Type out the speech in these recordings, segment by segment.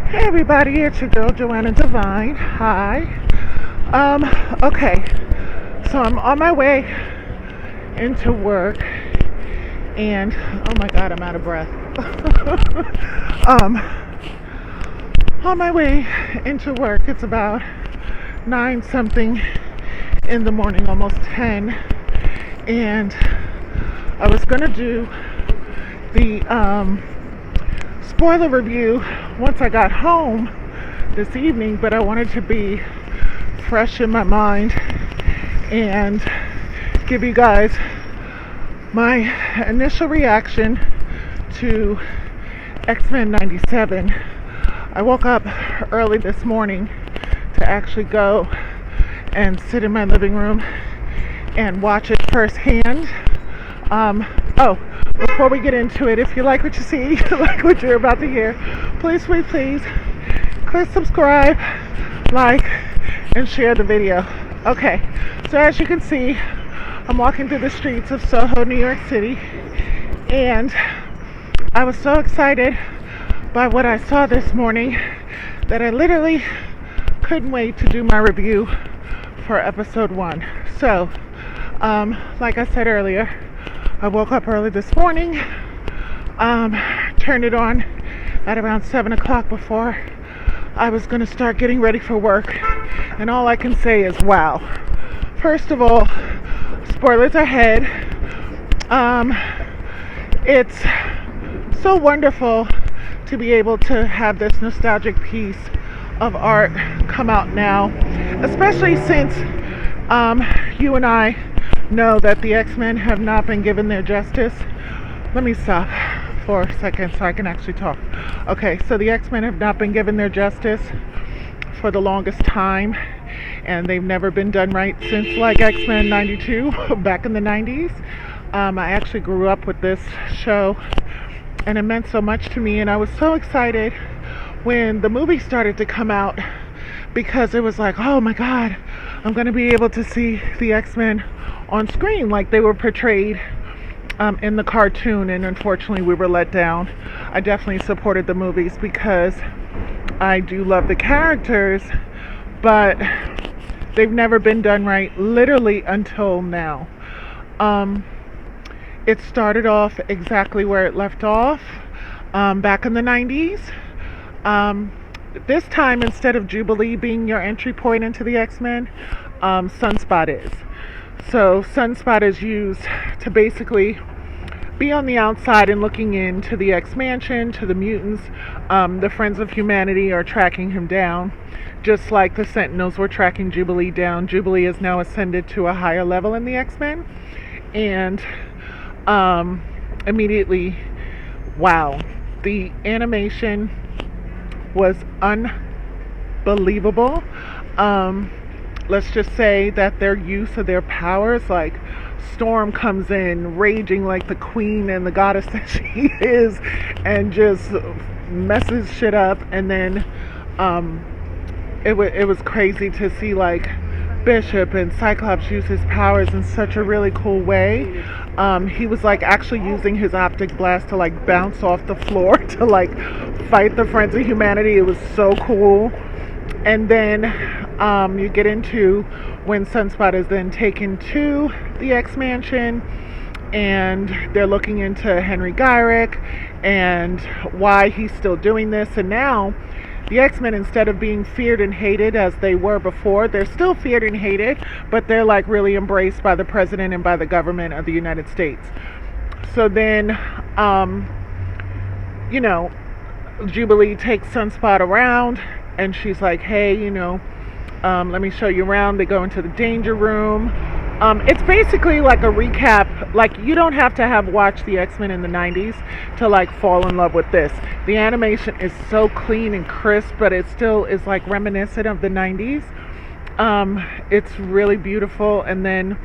Hey everybody, it's your girl Joanna Divine. Hi. Okay. So I'm on my way into work and oh my god, I'm out of breath. um on my way into work. It's about 9 something in the morning, almost 10, and I was gonna do the spoiler review once I got home this evening, but I wanted to be fresh in my mind and give you guys my initial reaction to X-Men 97. I woke up early this morning to actually go and sit in my living room and watch it firsthand. Before we get into it, if you like what you see, like what you're about to hear, please click subscribe, like, and share the video. Okay, so as you can see, I'm walking through the streets of Soho, New York City, and I was so excited by what I saw this morning that I literally couldn't wait to do my review for episode 1. So, like I said earlier, I woke up early this morning, turned it on at around 7 o'clock before I was going to start getting ready for work, and all I can say is wow. First of all, spoilers ahead. It's so wonderful to be able to have this nostalgic piece of art come out now, especially since you and I know that the X-Men have not been given their justice. Let me stop for a second so I can actually talk. Okay, so the X-Men have not been given their justice for the longest time, and they've never been done right since like X-Men 92 back in the 90s. I actually grew up with this show and it meant so much to me, and I was so excited when the movie started to come out because it was like, oh my god, I'm going to be able to see the X-Men on screen like they were portrayed in the cartoon, and unfortunately we were let down. I definitely supported the movies because I do love the characters, but they've never been done right literally until now. It started off exactly where it left off back in the 90s. This time, instead of Jubilee being your entry point into the X-Men, Sunspot is. So Sunspot is used to basically be on the outside and looking into the X-Mansion, to the mutants. The Friends of Humanity are tracking him down, just like the Sentinels were tracking Jubilee down. Jubilee is now ascended to a higher level in the X-Men, and immediately, wow, the animation was unbelievable. Let's just say that their use of their powers, like Storm comes in raging like the queen and the goddess that she is and just messes shit up, and then it was crazy to see like Bishop and Cyclops use his powers in such a really cool way. He was like actually using his optic blast to like bounce off the floor to like fight the Friends of Humanity. It was so cool. And then you get into when Sunspot is then taken to the X-Mansion, and they're looking into Henry Gyrick and why he's still doing this. And now the X-Men, instead of being feared and hated as they were before, they're still feared and hated, but they're like really embraced by the president and by the government of the United States. So then, Jubilee takes Sunspot around, and she's like, hey, let me show you around. They go into the danger room. It's basically like a recap. Like, you don't have to have watched the X-Men in the 90s to like fall in love with this. The animation is so clean and crisp, but it still is like reminiscent of the 90s. It's really beautiful. And then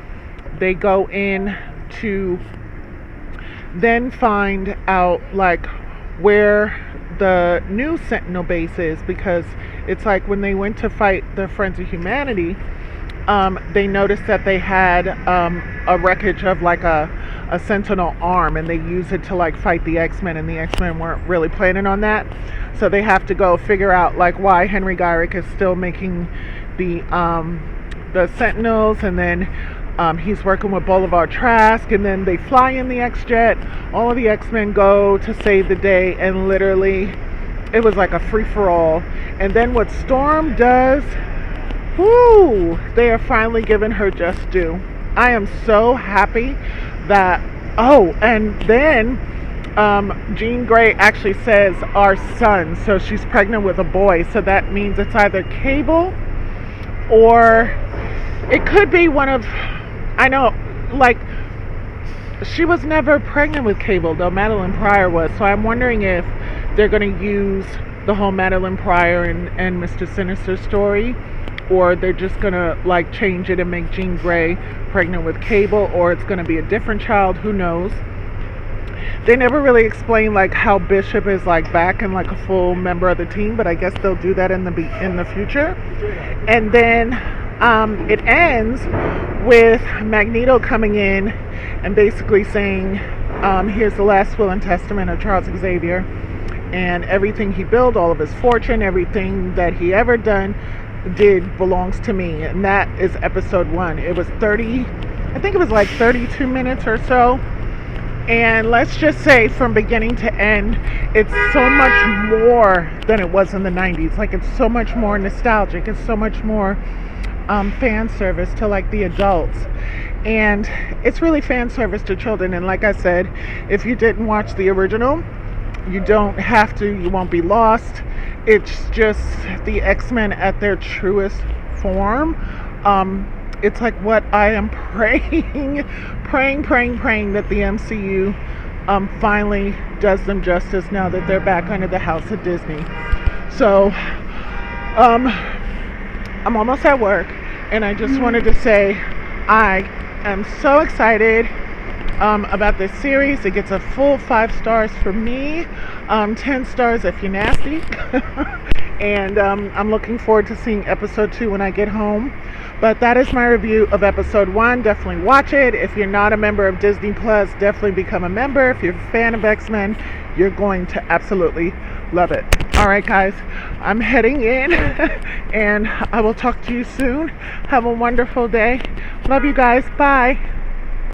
they go in to then find out like where the new Sentinel base is, because it's like when they went to fight the Friends of Humanity, they noticed that they had a wreckage of like a a Sentinel arm, and they use it to like fight the X-Men, and the X-Men weren't really planning on that, so they have to go figure out like why Henry Gyrick is still making the Sentinels, and then he's working with Bolivar Trask, and then they fly in the X-Jet. All of the X-Men go to save the day, and literally it was like a free-for-all. And then what Storm does, whoo, they are finally giving her just due. I am so happy that, oh, and then Jean Grey actually says our son, so she's pregnant with a boy, so that means it's either Cable or it could be one of, I know, like, she was never pregnant with Cable, though Madeline Pryor was, so I'm wondering if they're going to use the whole Madeline Pryor and Mr. Sinister story, or they're just going to, like, change it and make Jean Grey pregnant with Cable, or it's going to be a different child, who knows. They never really explain, like, how Bishop is, like, back and, like, a full member of the team, but I guess they'll do that in the future. And then it ends with Magneto coming in and basically saying, here's the last will and testament of Charles Xavier, and everything he built, all of his fortune, everything that he ever did belongs to me. And that is episode 1. It was 32 minutes or so. And let's just say from beginning to end, it's so much more than it was in the 90s. Like, it's so much more nostalgic. It's so much more fan service to, like, the adults. And it's really fan service to children. And like I said, if you didn't watch the original, you don't have to. You won't be lost. It's just the X-Men at their truest form. It's like what I am praying that the MCU finally does them justice now that they're back under the house of Disney. So I'm almost at work, and I just wanted to say I am so excited about this series. It gets a full 5 stars from me, 10 stars if you're nasty. And I'm looking forward to seeing episode 2 when I get home. But that is my review of episode 1. Definitely watch it. If you're not a member of Disney Plus, definitely become a member. If you're a fan of X-Men, you're going to absolutely love it. All right, guys, I'm heading in, and I will talk to you soon. Have a wonderful day. Love you guys. Bye.